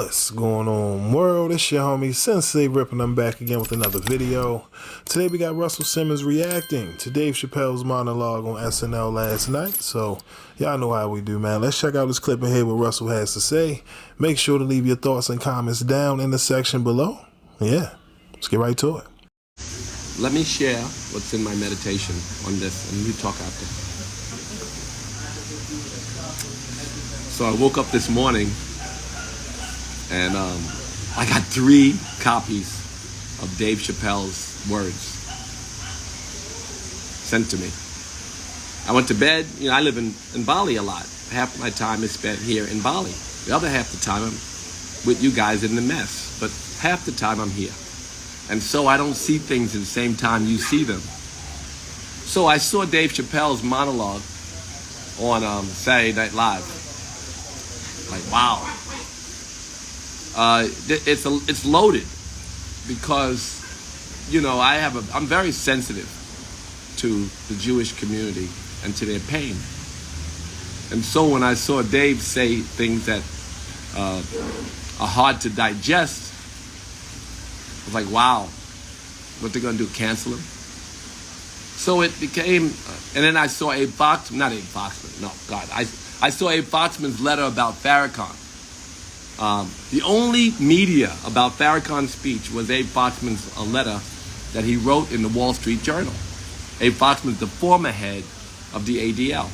What's going on, world? It's your homie SenseiRip, and I'm back again with another video. Today we got Russell Simmons reacting to Dave Chappelle's monologue on SNL last night. So y'all know how we do, man. Let's check out this clip and hear what Russell has to say. Make sure to leave your thoughts and comments down in the section below. Yeah, let's get right to it. Let me share what's in my meditation on this, and you talk after. So I woke up this morning, and I got 3 copies of Dave Chappelle's words sent to me. I went to bed. You know, I live in Bali a lot. Half my time is spent here in Bali. The other half the time I'm with you guys in the mess. But half the time I'm here. And so I don't see things at the same time you see them. So I saw Dave Chappelle's monologue on Saturday Night Live. Like, wow. It's loaded because, you know, I'm very sensitive to the Jewish community and to their pain. And so when I saw Dave say things that are hard to digest, I was like, wow, what they're gonna do, cancel him? So it became, and then I saw I saw Abe Foxman's letter about Farrakhan. The only media about Farrakhan's speech was Abe Foxman's letter that he wrote in the Wall Street Journal. Abe Foxman's the former head of the ADL.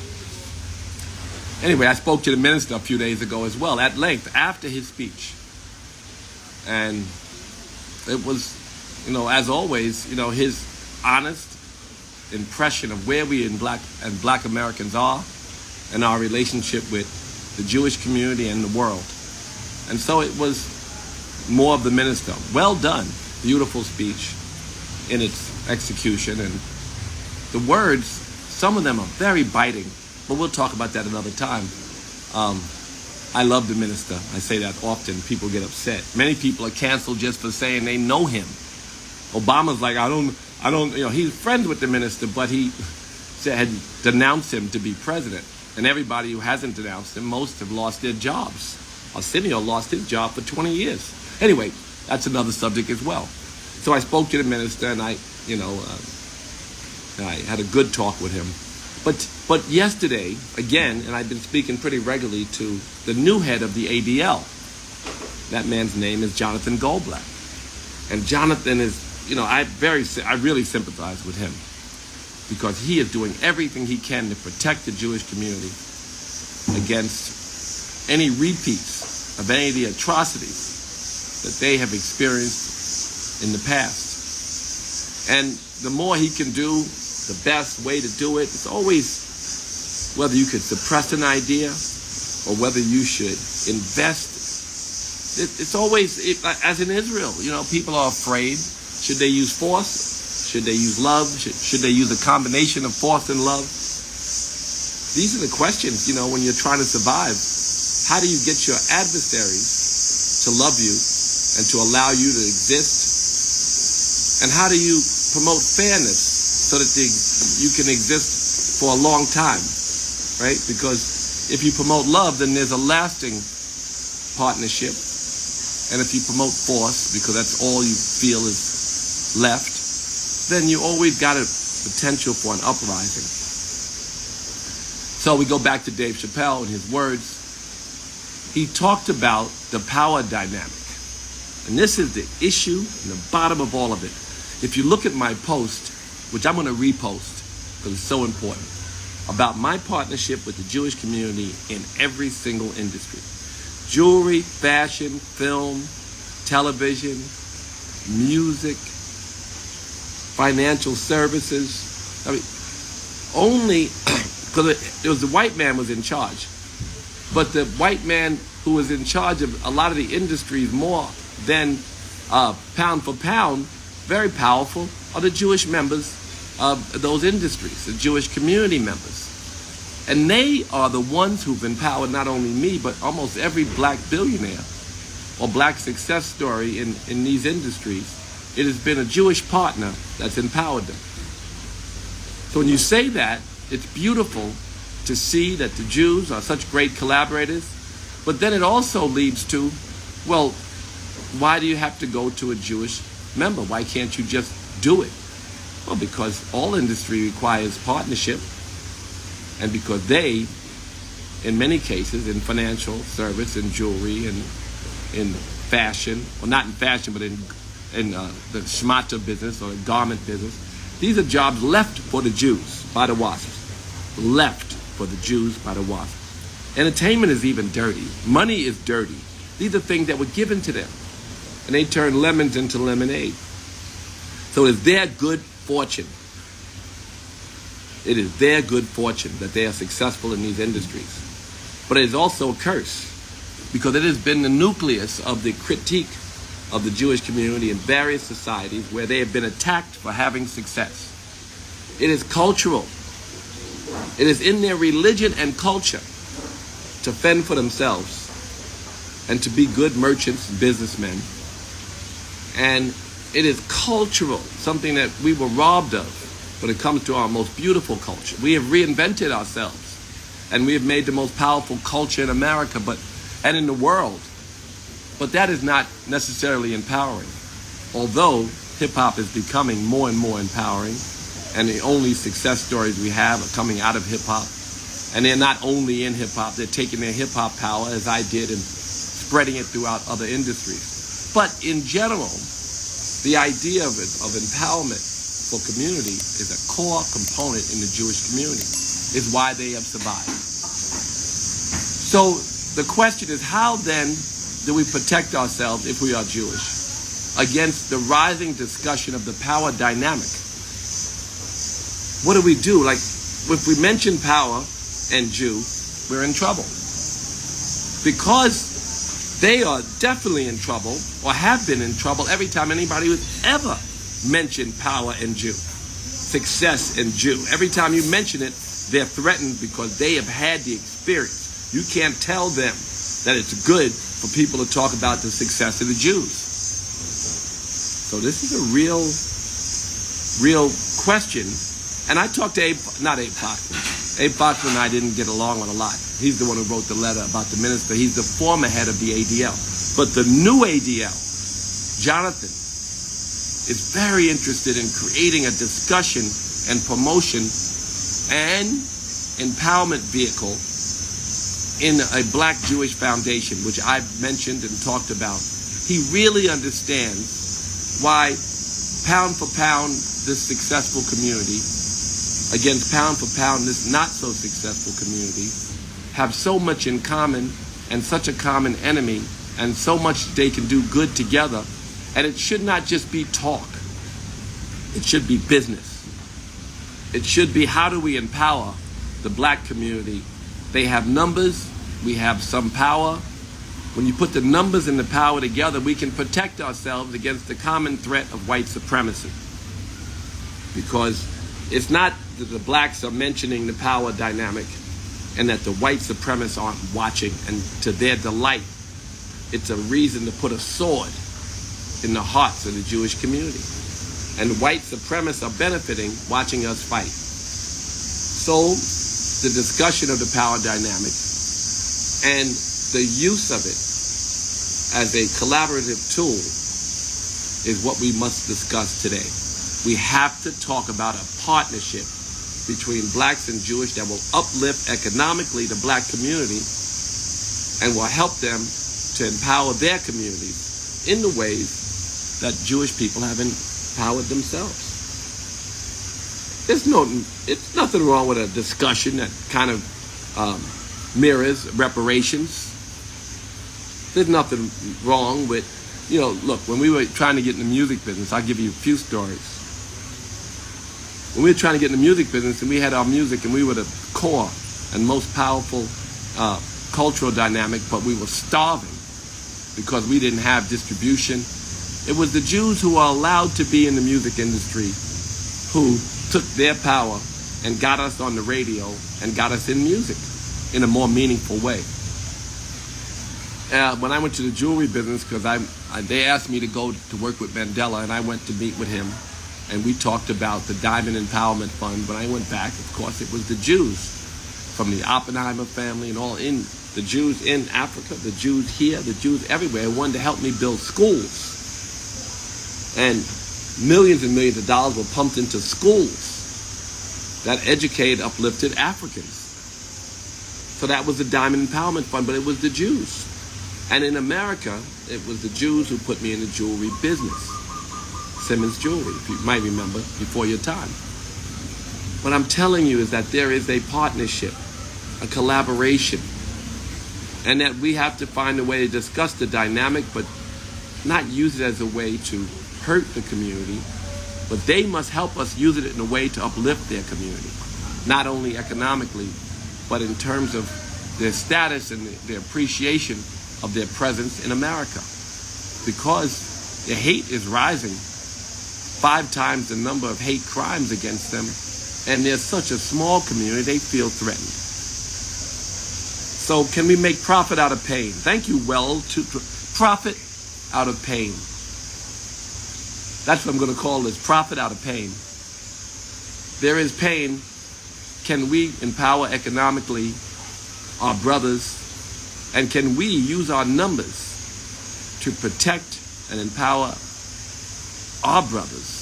Anyway, I spoke to the minister a few days ago as well, at length, after his speech. And it was, you know, as always, you know, his honest impression of where we black Americans are and our relationship with the Jewish community and the world. And so it was more of the minister. Well done. Beautiful speech in its execution. And the words, some of them are very biting, but we'll talk about that another time. I love the minister. I say that often. People get upset. Many people are canceled just for saying they know him. Obama's like, I don't, you know, he's friends with the minister, but he had denounced him to be president. And everybody who hasn't denounced him, most have lost their jobs. Arsenio lost his job for 20 years. Anyway, that's another subject as well. So I spoke to the minister, and I had a good talk with him. But yesterday, again, and I've been speaking pretty regularly to the new head of the ADL. That man's name is Jonathan Goldblatt. And Jonathan is, you know, I really sympathize with him because he is doing everything he can to protect the Jewish community against any repeats of any of the atrocities that they have experienced in the past. And the more he can do, the best way to do it, it's always whether you could suppress an idea or whether you should invest. It's always, as in Israel, you know, people are afraid. Should they use force? Should they use love? Should they use a combination of force and love? These are the questions, you know, when you're trying to survive. How do you get your adversaries to love you and to allow you to exist? And how do you promote fairness so that you can exist for a long time, right? Because if you promote love, then there's a lasting partnership. And if you promote force, because that's all you feel is left, then you always got a potential for an uprising. So we go back to Dave Chappelle and his words. He talked about the power dynamic. And this is the issue in the bottom of all of it. If you look at my post, which I'm going to repost because it's so important, about my partnership with the Jewish community in every single industry. Jewelry, fashion, film, television, music, financial services. I mean, only because it was the white man was in charge. But the white man who was in charge of a lot of the industries more than pound for pound, very powerful, are the Jewish members of those industries, the Jewish community members. And they are the ones who've empowered not only me, but almost every black billionaire or black success story in these industries. It has been a Jewish partner that's empowered them. So when you say that, it's beautiful to see that the Jews are such great collaborators, but then it also leads to Well, why do you have to go to a Jewish member? Why can't you just do it? Well, because all industry requires partnership, and because they, in many cases, in financial service, in jewelry, and in fashion, well, not in fashion, but in the shmata business or the garment business, these are jobs left for the Jews by the wasps. Left for the Jews by the wasps. Entertainment is even dirty. Money is dirty. These are things that were given to them, and they turned lemons into lemonade. So it's their good fortune. It is their good fortune that they are successful in these industries. But it is also a curse, because it has been the nucleus of the critique of the Jewish community in various societies where they have been attacked for having success. It is cultural. It is in their religion and culture to fend for themselves and to be good merchants, businessmen. And it is cultural, something that we were robbed of when it comes to our most beautiful culture. We have reinvented ourselves, and we have made the most powerful culture in America and in the world. But that is not necessarily empowering. Although hip-hop is becoming more and more empowering, and the only success stories we have are coming out of hip-hop. And they're not only in hip-hop, they're taking their hip-hop power, as I did, and spreading it throughout other industries. But in general, the idea of empowerment for community is a core component in the Jewish community. Is why they have survived. So the question is, how then do we protect ourselves, if we are Jewish, against the rising discussion of the power dynamic? What do we do? Like, if we mention power and Jew, we're in trouble. Because they are definitely in trouble, or have been in trouble, every time anybody would ever mention power and Jew, success and Jew. Every time you mention it, they're threatened because they have had the experience. You can't tell them that it's good for people to talk about the success of the Jews. So this is a real question. And I talked to Abe Foxman. Abe Foxman and I didn't get along on a lot. He's the one who wrote the letter about the minister. He's the former head of the ADL. But the new ADL, Jonathan, is very interested in creating a discussion and promotion and empowerment vehicle in a Black Jewish foundation, which I've mentioned and talked about. He really understands why pound for pound this successful community against pound for pound this not so successful community have so much in common and such a common enemy, and so much they can do good together. And it should not just be talk. It should be business. It should be, how do we empower the Black community? They have numbers, we have some power. When you put the numbers and the power together, we can protect ourselves against the common threat of white supremacy. Because it's not that the Blacks are mentioning the power dynamic and that the white supremacists aren't watching, and to their delight, it's a reason to put a sword in the hearts of the Jewish community. And white supremacists are benefiting watching us fight. So the discussion of the power dynamic and the use of it as a collaborative tool is what we must discuss today. We have to talk about a partnership between Blacks and Jewish that will uplift economically the Black community and will help them to empower their communities in the ways that Jewish people have empowered themselves. It's nothing wrong with a discussion that kind of mirrors reparations. There's nothing wrong with, look, when we were trying to get in the music business, I'll give you a few stories. When we were trying to get in the music business and we had our music and we were the core and most powerful cultural dynamic, but we were starving because we didn't have distribution. It was the Jews who were allowed to be in the music industry who took their power and got us on the radio and got us in music in a more meaningful way. When I went to the jewelry business, because they asked me to go to work with Mandela, and I went to meet with him, and we talked about the Diamond Empowerment Fund. When I went back, of course, it was the Jews from the Oppenheimer family and all in the Jews in Africa, the Jews here, the Jews everywhere, wanted to help me build schools. And millions and millions of dollars were pumped into schools that educated, uplifted Africans. So that was the Diamond Empowerment Fund, but it was the Jews. And in America, it was the Jews who put me in the jewelry business. Simmons Jewelry, if you might remember, before your time. What I'm telling you is that there is a partnership, a collaboration, and that we have to find a way to discuss the dynamic, but not use it as a way to hurt the community, but they must help us use it in a way to uplift their community, not only economically, but in terms of their status and their appreciation of their presence in America. Because the hate is rising, 5 times the number of hate crimes against them, and they're such a small community, they feel threatened. So can we make profit out of pain? Thank you, to profit out of pain. That's what I'm going to call this, profit out of pain. There is pain. Can we empower economically our brothers? And can we use our numbers to protect and empower our brothers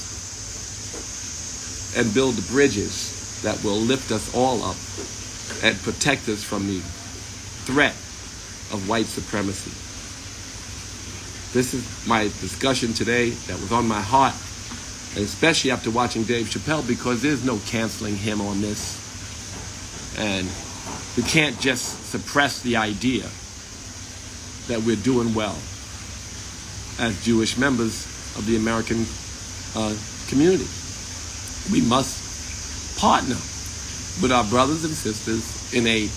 and build the bridges that will lift us all up and protect us from the threat of white supremacy? This is my discussion today that was on my heart, and especially after watching Dave Chappelle, because there's no canceling him on this. And we can't just suppress the idea that we're doing well as Jewish members of the American community. We must partner with our brothers and sisters in a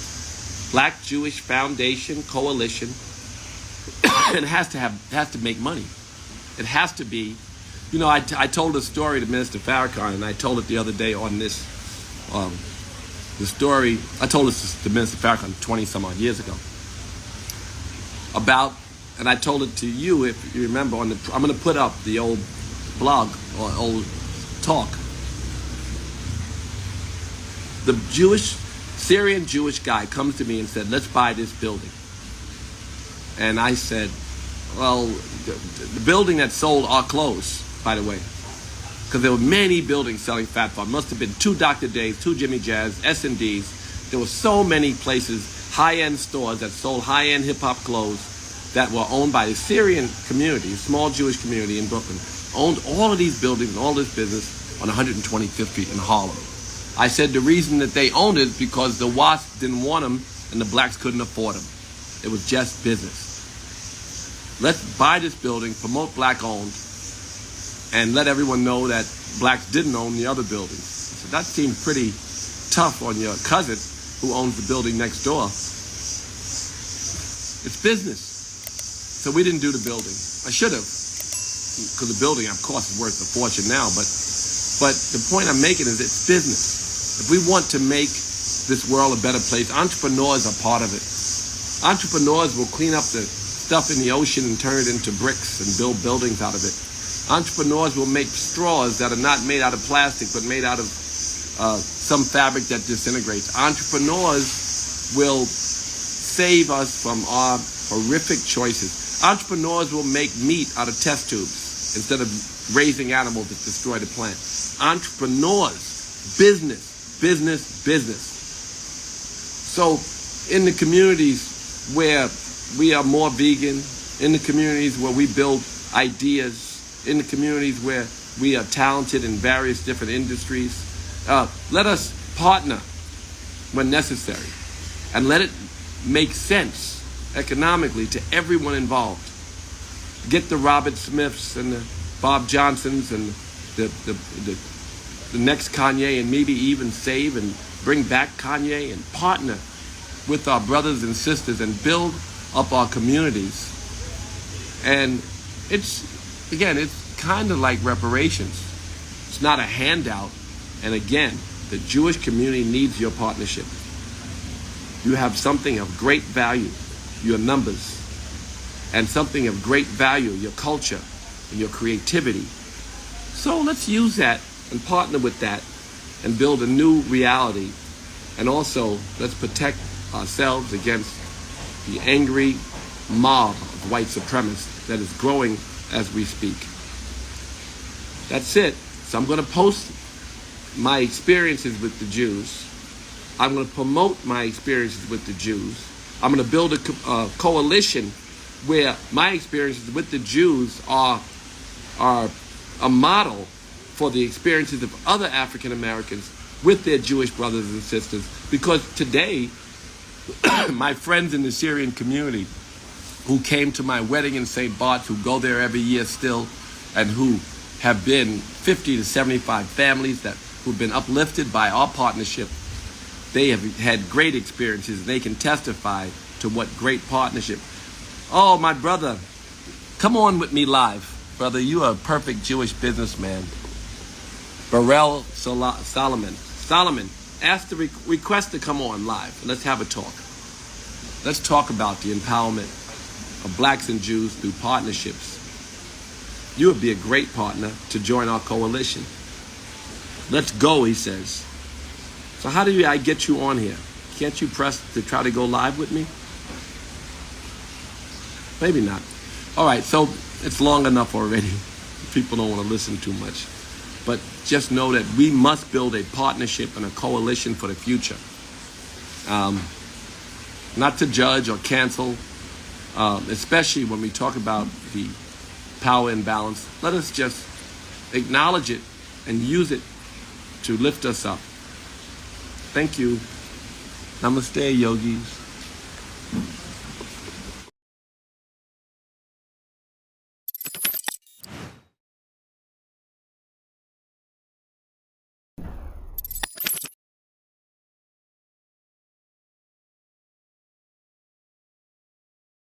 Black Jewish Foundation coalition. And it has to make money. It has to be, I told a story to Minister Farrakhan, and I told it the other day on this, the story, I told this to Minister Farrakhan 20 some odd years ago, about, and I told it to you, if you remember, I'm going to put up the old blog, or old talk. The Syrian Jewish guy comes to me and said, let's buy this building. And I said, well, the building that sold our clothes, by the way, because there were many buildings selling Fat Farm. Must have been 2 Dr. Days, 2 Jimmy Jazz, S&Ds. There were so many places, high-end stores that sold high-end hip-hop clothes that were owned by the Syrian community, a small Jewish community in Brooklyn, owned all of these buildings and all this business on 125th Street in Harlem. I said the reason that they owned it is because the WASP didn't want them and the blacks couldn't afford them. It was just business. Let's buy this building, promote black-owned, and let everyone know that blacks didn't own the other buildings. So that seemed pretty tough on your cousin who owns the building next door. It's business. So we didn't do the building. I should have, because the building, of course, is worth a fortune now. But the point I'm making is it's business. If we want to make this world a better place, entrepreneurs are part of it. Entrepreneurs will clean up the stuff in the ocean and turn it into bricks and build buildings out of it. Entrepreneurs will make straws that are not made out of plastic but made out of some fabric that disintegrates. Entrepreneurs will save us from our horrific choices. Entrepreneurs will make meat out of test tubes instead of raising animals that destroy the planet. Entrepreneurs, business, business, business. So in the communities where we are more vegan, in the communities where we build ideas, in the communities where we are talented in various different industries, let us partner when necessary and let it make sense economically to everyone involved. Get the Robert Smiths and the Bob Johnsons and the next Kanye, and maybe even save and bring back Kanye and partner with our brothers and sisters and build up our communities. And it's kind of like reparations. It's not a handout. And again, the Jewish community needs your partnership. You have something of great value, your numbers, and something of great value, your culture and your creativity. So let's use that and partner with that and build a new reality. And also, let's protect ourselves against the angry mob of white supremacists that is growing as we speak. That's it. So I'm going to post my experiences with the Jews. I'm going to promote my experiences with the Jews. I'm going to build a coalition where my experiences with the Jews are a model for the experiences of other African Americans with their Jewish brothers and sisters. Because today, my friends in the Syrian community who came to my wedding in St. Bart's, who go there every year still, and who have been 50 to 75 families who've been uplifted by our partnership, they have had great experiences, and they can testify to what great partnership. Oh, my brother, come on with me live. Brother, you are a perfect Jewish businessman. Burrell Solomon, ask the request to come on live. Let's have a talk. Let's talk about the empowerment of blacks and Jews through partnerships. You would be a great partner to join our coalition. Let's go, he says. So how do I get you on here? Can't you press to try to go live with me? Maybe not. All right, so it's long enough already. People don't want to listen too much. But just know that we must build a partnership and a coalition for the future. Not to judge or cancel, especially when we talk about the power imbalance. Let us just acknowledge it and use it to lift us up. Thank you. Namaste, yogis.